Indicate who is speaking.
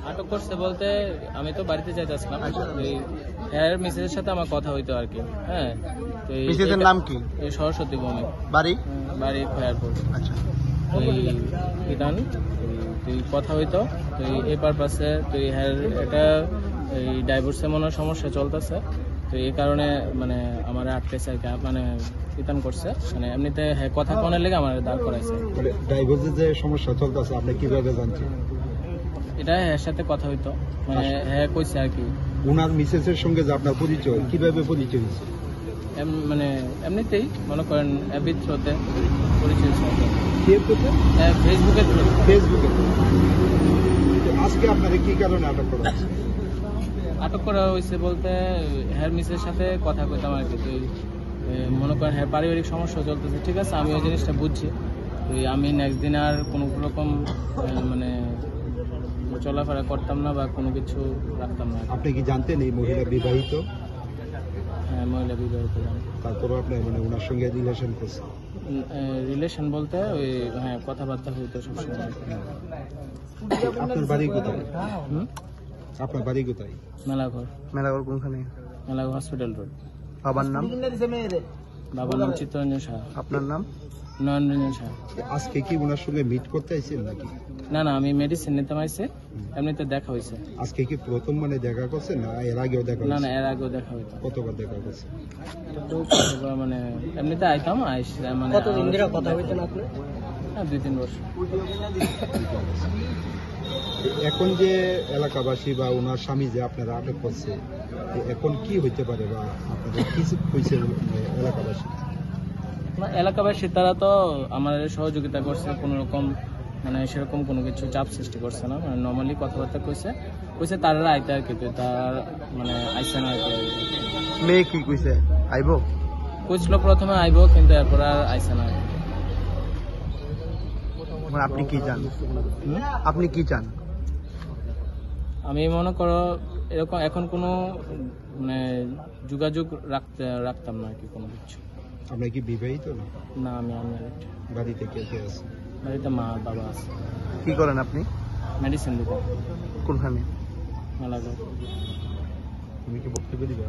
Speaker 1: আটক করছে বলতে আমি তো বাড়িতে যাইতেছিলাম, এর মিসেসের সাথে আমার কথা হইতো আর কি। হ্যাঁ,
Speaker 2: মিসেসের নাম কি?
Speaker 1: সরস্বতী ভৌমিক,
Speaker 2: বাড়ি
Speaker 1: খয়ারপুর।
Speaker 2: আচ্ছা,
Speaker 1: তুই কথা হইতো তুই এই পারপাসে তুই হ্যাঁ এটা এই ডাইভোর্সে মনে সমস্যা চলতেছে, তো এই কারণে মানে আমার আটকেছে আর কি, মানে বিধান করছে, মানে এমনিতে হ্যাঁ কথা কোনের লেগে আমার দাঁড় করাইছে।
Speaker 2: ডাইভোর্সের যে সমস্যা চলতেছে আপনি কিভাবে জানছেন?
Speaker 1: এটা এর সাথে কথা হইতো, মানে হ্যাঁ কইছে আর কি।
Speaker 2: ওনার মিসেসের সঙ্গে যে আপনার পরিচয়, কিভাবে পরিচয় হয়েছে?
Speaker 1: মানে এমনিতেই মনে করেন অ্যাপের থ্রুতে পরিচয় হয়েছে।
Speaker 2: ফেসবুকে। আজকে আপনাদের কি কারণে আটক করা হয়েছে?
Speaker 1: আটক করা হয়েছে বলতে হ্যার মিসের সাথে কথা কইতাম আর কি। তুই মনে করেন হ্যাঁ পারিবারিক সমস্যা চলতেছে, ঠিক আছে, আমি ওই জিনিসটা বুঝছি। তুই আমি নেক্সট দিন আর কোনো রকম মানে চলাফেরা করতাম না বা কোনো কিছু রাখতাম না।
Speaker 2: আপনি কি জানতেন এই মহিলা বিবাহিত?
Speaker 1: হ্যাঁ, মহিলা বিবাহিত।
Speaker 2: তারপরও আপনি মানে ওনার সঙ্গে রিলেশন করছেন?
Speaker 1: রিলেশন বলতে ওই হ্যাঁ কথাবার্তা হইতো সবসময়।
Speaker 2: আপনার বাড়ি কোথায়? আপনার বাড়ি কোথায়?
Speaker 1: মেলাঘর
Speaker 2: কোনখানে?
Speaker 1: Melaghar hospital road.
Speaker 2: বাবার নাম?
Speaker 1: বাবার নাম চিত্তরঞ্জন সাহা।
Speaker 2: আপনার নাম?
Speaker 1: নয়নরঞ্জন সাহা।
Speaker 2: আজকে কি ওনার সঙ্গে মিট করতে আইছেন নাকি?
Speaker 1: না, আমি মেডিসিন নিতে আইছে, এমনিতে দেখা হয়েছে।
Speaker 2: আজকে কি প্রথম মানে দেখা করছেন না এর আগেও দেখা?
Speaker 1: না, এর আগেও দেখা হইতো।
Speaker 2: কতবার দেখা করছে?
Speaker 1: মানে এমনিতে আইতাম মানে
Speaker 3: কতদিন ধরে কথা হইতেন আপনি?
Speaker 1: হ্যাঁ, 2-3 বছর।
Speaker 2: এখন যে এলাকাবাসী বা ওনার স্বামী যে আপনারা আটক করছে, এখন কি হইতে পারে বা আপনাদের কি হয়েছে এলাকাবাসী?
Speaker 1: এলাকাবাসী তারা তো আমার সহযোগিতা করছে, কোনো রকম মানে সেরকম কোনো কিছু চাপ সৃষ্টি করছে না, মানে নর্মালি কথাবার্তা কইছে তারা আইতে আর কি। তার মানে আইসে না আর কি।
Speaker 2: মেয়ে কি কইছে? আইবো
Speaker 1: কইছিল প্রথমে আইবো, কিন্তু এরপর আর আইসে না।
Speaker 2: আপনি কি চান?
Speaker 1: আমি মনে করো এরকম এখন কোনো মানে যোগাযোগ রাখতাম না আর কি কোনো কিছু।
Speaker 2: আপনি কি বিবাহিত?
Speaker 1: না, আমি আনম্যারিড।
Speaker 2: বাড়িতে কে কে আছে?
Speaker 1: বাড়িতে মা বাবা আছে।
Speaker 2: কি করেন আপনি?
Speaker 1: মেডিসিন দোকান।
Speaker 2: কোনখানে?
Speaker 1: মেলাঘর।
Speaker 2: তুমি কি বক্তব্য দিবা?